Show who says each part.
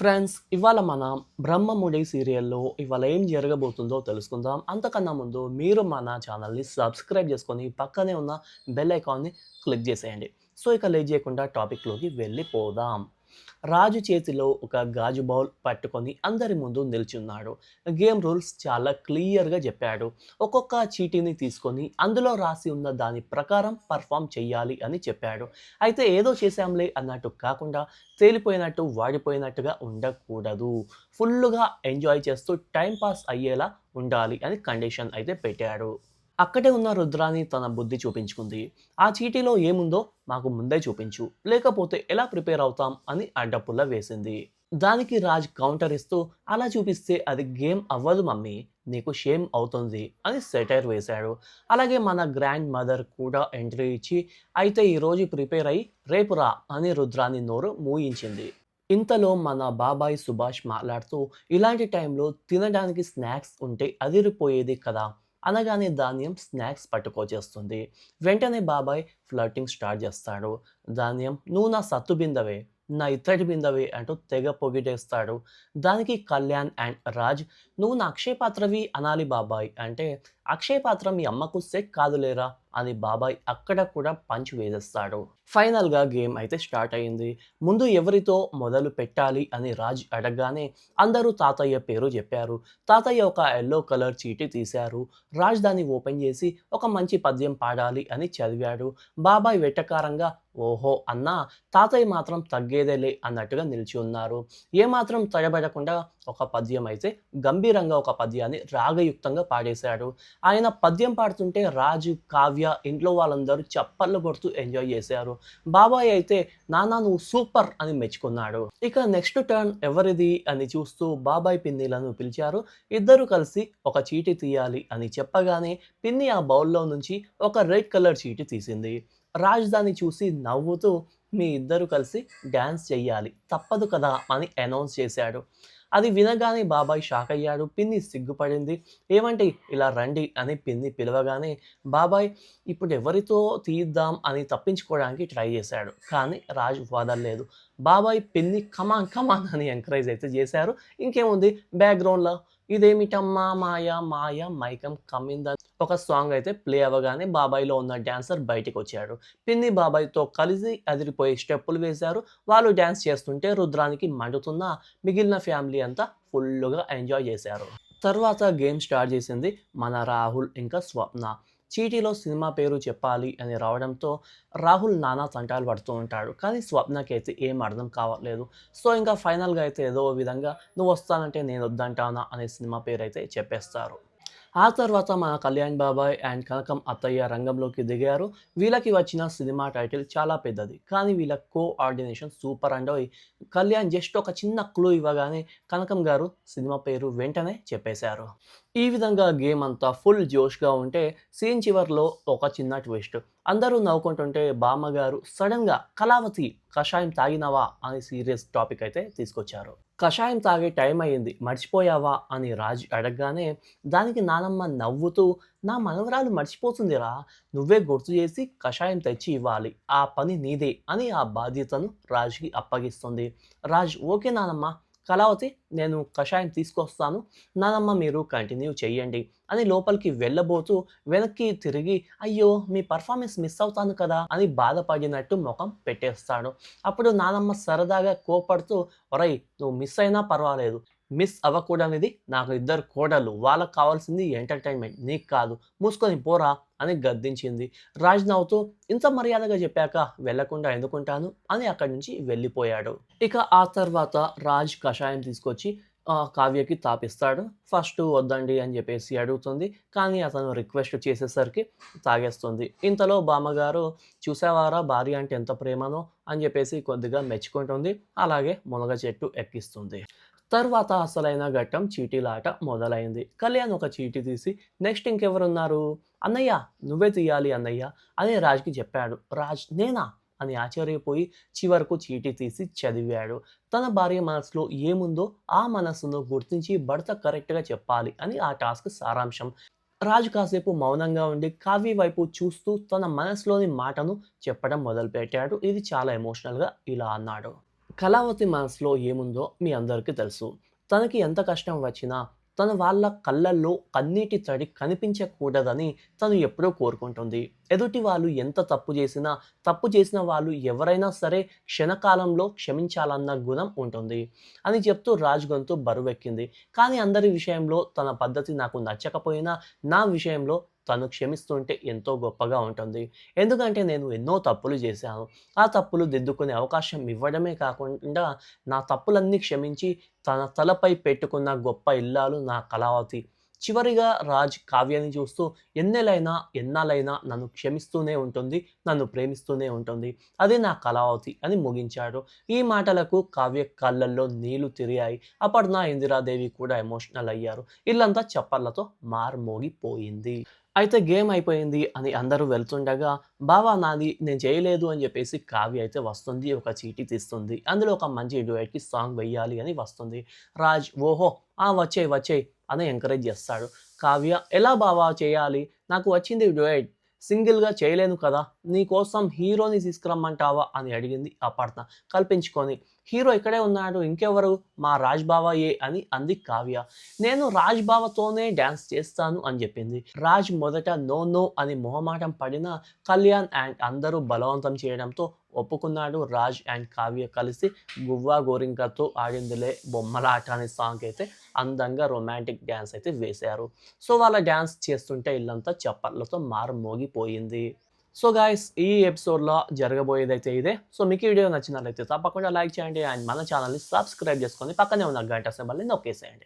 Speaker 1: Friends, ఇవాళ మనం 'బ్రహ్మముడి' సీరియల్‌లో ఇవాళ ఏం జరగబోతుందో తెలుసుకుందాం. అంతకన్నా ముందు మీరు మన ఛానల్‌ని సబ్స్క్రైబ్ చేసుకొని పక్కనే ఉన్న బెల్ ఐకాన్‌ని క్లిక్ చేసేయండి. సో, ఇక లేట్ చేయకుండా టాపిక్‌లోకి వెళ్ళిపోదాం. రాజు చేతిలో ఒక గాజు బౌల్ పట్టుకొని అందరి ముందు నిల్చున్నాడు. గేమ్ రూల్స్ చాలా క్లియర్‌గా చెప్పాడు. ఒక్కొక్క చీటీని తీసుకొని అందులో రాసి ఉన్న దాని ప్రకారం పర్ఫార్మ్ చెయ్యాలి అని చెప్పాడు. అయితే ఏదో చేశాంలే అన్నట్టు కాకుండా తేలిపోయినట్టు, వాడిపోయినట్టుగా ఉండకూడదు. ఫుల్లుగా ఎంజాయ్ చేస్తూ టైమ్ పాస్ అయ్యేలా ఉండాలి అని కండిషన్ అయితే పెట్టాడు. అక్కడే ఉన్న రుద్రాని తన బుద్ధి చూపించుకుంది. ఆ చీటీలో ఏముందో మాకు ముందే చూపించు, లేకపోతే ఎలా ప్రిపేర్ అవుతాం అని అడ్డపుల్ల వేసింది. దానికి రాజ్ కౌంటర్ ఇస్తూ, అలా చూపిస్తే అది గేమ్ అవ్వదు మమ్మీ, నీకు షేమ్ అవుతుంది అని సెటైర్ వేశాడు. అలాగే మన గ్రాండ్ మదర్ కూడా ఎంట్రీ ఇచ్చి, అయితే ఈరోజు ప్రిపేర్ అయ్యి రేపు రా అని రుద్రాని నోరు మూయించింది. ఇంతలో మన బాబాయ్ సుభాష్ మాట్లాడుతూ, ఇలాంటి టైంలో తినడానికి స్నాక్స్ ఉంటే అదిరిపోయేది కదా అనగానే ధాన్యం స్నాక్స్ పట్టుకొచ్చేస్తుంది. వెంటనే బాబాయ్ ఫ్లర్టింగ్ స్టార్ట్ చేస్తాడు. ధాన్యం, నువ్వు నా సత్తు బిందవే, నా ఇత్తడి బిందవే అంటూ తెగ పొగిడేస్తాడు. దానికి కళ్యాణ్ అండ్ రాజ్, నువ్వు నా అక్షయ పాత్రవి అనాలి బాబాయ్ అంటే, అక్షయ పాత్ర మీ అమ్మకు సెట్ కాదులేరా అని బాబాయ్ అక్కడ కూడా పంచ్ వేసేస్తాడు. ఫైనల్గా గేమ్ అయితే స్టార్ట్ అయింది. ముందు ఎవరితో మొదలు పెట్టాలి అని రాజ్ అడగగానే అందరూ తాతయ్య పేరు చెప్పారు. తాతయ్య ఒక ఎల్లో కలర్ చీటీ తీశారు. రాజ్ దాన్ని ఓపెన్ చేసి ఒక మంచి పద్యం పాడాలి అని చదివాడు. బాబాయ్ వెటకారంగా, ఓహో అన్నా, తాతయ్య మాత్రం తగ్గేదేలే అన్నట్టుగా నిలిచి ఉన్నారు. ఏమాత్రం తడబడకుండా ఒక పద్యం అయితే గంభీరంగా ఒక పద్యాన్ని రాగయుక్తంగా పాడేశాడు. ఆయన పద్యం పాడుతుంటే రాజు, కావ్య, ఇంట్లో వాళ్ళందరూ చప్పట్లు కొడుతూ ఎంజాయ్ చేశారు. బాబాయ్ అయితే, నాన్న నువ్వు సూపర్ అని మెచ్చుకున్నాడు. ఇక నెక్స్ట్ టర్న్ ఎవరిది అని చూస్తూ బాబాయ్ పిన్నిలను పిలిచారు. ఇద్దరు కలిసి ఒక చీటీ తీయాలి అని చెప్పగానే పిన్ని ఆ బౌల్లో నుంచి ఒక రెడ్ కలర్ చీటీ తీసింది. రాజ్ దాన్ని చూసి నవ్వుతూ, మీ ఇద్దరు కలిసి డ్యాన్స్ చెయ్యాలి తప్పదు కదా అని అనౌన్స్ చేశాడు. అది వినగానే బాబాయ్ షాక్ అయ్యాడు. పిన్ని సిగ్గుపడింది. ఏమంటే ఇలా రండి అని పిన్ని పిలవగానే బాబాయ్ ఇప్పుడు ఎవరితో తీద్దాం అని తప్పించుకోవడానికి ట్రై చేశాడు. కానీ రాజ్ వదలలేదు. బాబాయ్ పిన్ని కమాన్ కమాన్ అని ఎంకరేజ్ అయితే చేశారు. ఇంకేముంది, బ్యాక్గ్రౌండ్లో ఇదేమిటమ్మా మాయ మాయ మైకం కమ్మిందని ఒక సాంగ్ అయితే ప్లే అవ్వగానే బాబాయ్లో ఉన్న డాన్సర్ బయటికి వచ్చాడు. పిన్ని బాబాయ్తో కలిసి అదిరిపోయే స్టెప్పులు వేశారు. వాళ్ళు డ్యాన్స్ చేస్తుంటే రుద్రానికి మండుతున్న మిగిలిన ఫ్యామిలీ అంతా ఫుల్లుగా ఎంజాయ్ చేశారు. తర్వాత గేమ్ స్టార్ట్ చేసింది మన రాహుల్ ఇంకా స్వప్న. చీటీలో సినిమా పేరు చెప్పాలి అని రావడంతో రాహుల్ నానా తంటాలు పడుతూ ఉంటాడు. కానీ స్వప్నకి అయితే ఏం అర్థం కావట్లేదు. సో ఇంకా ఫైనల్గా అయితే ఏదో విధంగా నువ్వు వస్తానంటే నేను వద్దంటానా అనే సినిమా పేరు అయితే చెప్పేస్తారు. ఆ తర్వాత మన కళ్యాణ్ బాబాయ్ అండ్ కనకం అత్తయ్య రంగంలోకి దిగారు. వీళ్ళకి వచ్చిన సినిమా టైటిల్ చాలా పెద్దది. కానీ వీళ్ళ కోఆర్డినేషన్ సూపర్ అండోయ్. కళ్యాణ్ జస్ట్ ఒక చిన్న క్లూ ఇవ్వగానే కనకం గారు సినిమా పేరు వెంటనే చెప్పేశారు. ఈ విధంగా గేమ్ అంతా ఫుల్ జోష్‌గా ఉంటే సీన్ చివర్లో ఒక చిన్న ట్విస్ట్. అందరూ నవ్వుకుంటుంటే బామ్మగారు సడెన్‌గా కళావతి కషాయం తాగినావా అని సీరియస్ టాపిక్ అయితే తీసుకొచ్చారు. కషాయం తాగే టైం అయింది మర్చిపోయావా అని రాజ్ అడగగానే దానికి నానమ్మ నవ్వుతూ, నా మనవరాలు మర్చిపోతుందిరా, నువ్వే గుర్తు చేసి కషాయం తెచ్చి ఇవ్వాలి, ఆ పని నీదే అని ఆ బాధ్యతను రాజ్‌కి అప్పగిస్తుంది. రాజ్, ఓకే నానమ్మ, కళావతి నేను కషాయం తీసుకొస్తాను, నానమ్మ మీరు కంటిన్యూ చెయ్యండి అని లోపలికి వెళ్ళబోతూ వెనక్కి తిరిగి, అయ్యో మీ పర్ఫార్మెన్స్ మిస్ అవుతాను కదా అని బాధపడినట్టు ముఖం పెట్టేస్తాడు. అప్పుడు నానమ్మ సరదాగా కోపడుతూ, ఒరేయ్ నువ్వు మిస్ అయినా పర్వాలేదు, మిస్ అవ్వకూడనిది నాకు ఇద్దరు కోడళ్ళు, వాళ్ళకి కావాల్సింది ఎంటర్టైన్మెంట్, నీకు కాదు, మూసుకొని పోరా అని గద్దించింది. రాజ్ నవ్వుతూ, ఇంత మర్యాదగా చెప్పాక వెళ్ళకుండా ఎందుకుంటాను అని అక్కడి నుంచి వెళ్ళిపోయాడు. ఇక ఆ తర్వాత రాజ్ కషాయం తీసుకొచ్చి కావ్యకి తాపిస్తాడు. ఫస్ట్ వద్దండి అని చెప్పేసి అడుగుతుంది. కానీ అతను రిక్వెస్ట్ చేసేసరికి తాగేస్తుంది. ఇంతలో బామ్మగారు, చూసావారా భార్య అంటే ఎంత ప్రేమనో అని చెప్పేసి కొద్దిగా మెచ్చుకుంటుంది. అలాగే మునగ చెట్టు ఎక్కిస్తుంది. తర్వాత అసలైన ఘట్టం చీటీలాట మొదలైంది. కళ్యాణ్ ఒక చీటీ తీసి, నెక్స్ట్ ఇంకెవరున్నారు, అన్నయ్య నువ్వే తీయాలి అన్నయ్య అని రాజ్కి చెప్పాడు. రాజ్, నేనా అని ఆశ్చర్యపోయి చివరకు చీటీ తీసి చదివాడు. తన భార్య మనసులో ఏముందో ఆ మనసును గుర్తించి భర్త కరెక్ట్గా చెప్పాలి అని ఆ టాస్క్ సారాంశం. రాజు కాసేపు మౌనంగా ఉండి కావ్య వైపు చూస్తూ తన మనసులోని మాటను చెప్పడం మొదలుపెట్టాడు. ఇది చాలా ఎమోషనల్గా ఇలా అన్నాడు. కళావతి మనసులో ఏముందో మీ అందరికీ తెలుసు. తనకి ఎంత కష్టం వచ్చినా, తన వాళ్ళ కళ్ళల్లో కన్నీటి తడి కనిపించకూడదని తను ఎప్పుడూ కోరుకుంటుంది. ఎదుటి వాళ్ళు ఎంత తప్పు చేసిన వాళ్ళు ఎవరైనా సరే క్షణకాలంలో క్షమించాలన్న గుణం ఉంటుంది అని చెప్తూ రాజ్ గొంతు బరువెక్కింది. కానీ అందరి విషయంలో తన పద్ధతి నాకు నచ్చకపోయినా, నా విషయంలో తను క్షమిస్తుంటే ఎంతో గొప్పగా ఉంటుంది. ఎందుకంటే నేను ఎన్నో తప్పులు చేశాను. ఆ తప్పులు దిద్దుకునే అవకాశం ఇవ్వడమే కాకుండా నా తప్పులన్నీ క్షమించి తన తలపై పెట్టుకున్న గొప్ప ఇల్లాలు నా కళావతి. చివరిగా రాజ్ కావ్యని చూస్తూ ఎన్నాళ్ళైనా నన్ను క్షమిస్తూనే ఉంటుంది, నన్ను ప్రేమిస్తూనే ఉంటుంది. అది నా కళావతి అని ముగించాడు. ఈ మాటలకు కావ్య కళ్ళల్లో నీళ్లు తిరిగాయి. అపర్ణ, ఇందిరాదేవి కూడా ఎమోషనల్ అయ్యారు. ఇల్లంతా చప్పర్లతో మార్మోగిపోయింది. అయితే గేమ్ అయిపోయింది అని అందరూ వెళ్తుండగా, "బావ నాది నేను చేయలేదు" అని చెప్పేసి కావ్య అయితే వస్తుంది. ఒక చీటీ తీస్తుంది. అందులో ఒక మంచి డ్యూయెట్‌కి సాంగ్ వెయ్యాలి అని వస్తుంది. రాజ్, "ఓహో! ఆ! వచ్చేయి, వచ్చేయి" అని ఎంకరేజ్ చేస్తాడు. కావ్య, "ఎలా బావ చేయాలి? నాకు వచ్చింది డ్యూయెట్. సింగిల్‌గా చేయలేను కదా! నీ కోసం హీరోని తీసుకురమ్మంటావా" అని అడిగింది అపర్ణ కల్పించుకొని. "హీరో ఇక్కడే ఉన్నాడు. ఇంకెవరు? మా రాజ్ బావయే" అని అంది కావ్య. "నేను రాజ్ బావతోనే డాన్స్ చేస్తాను" అని చెప్పింది. రాజ్ మొదట నో నో అని మొహమాటం పడినా కళ్యాణ్ అండ్ అందరూ బలవంతం చేయడంతో ఒప్పుకున్నాడు. రాజ్ అండ్ కావ్య కలిసి 'గువ్వా గోరింకతో ఆడిందిలే బొమ్మలాట' అనే సాంగ్ అయితే అందంగా రొమాంటిక్ డాన్స్ అయితే వేశారు. సో వాళ్ళ డాన్స్ చేస్తుంటే ఇల్లంతా చప్పట్లతో మారుమోగిపోయింది. సో గాయ్స్, ఈ ఎపిసోడ్‌లో జరగబోయేదైతే ఇదే. సో మీకు ఈ వీడియో నచ్చినట్లయితే తప్పకుండా లైక్ చేయండి అండ్ మన ఛానల్‌ని సబ్స్క్రైబ్ చేసుకొని పక్కనే ఉన్న గంట సింబల్‌ని నొక్కేసేయండి.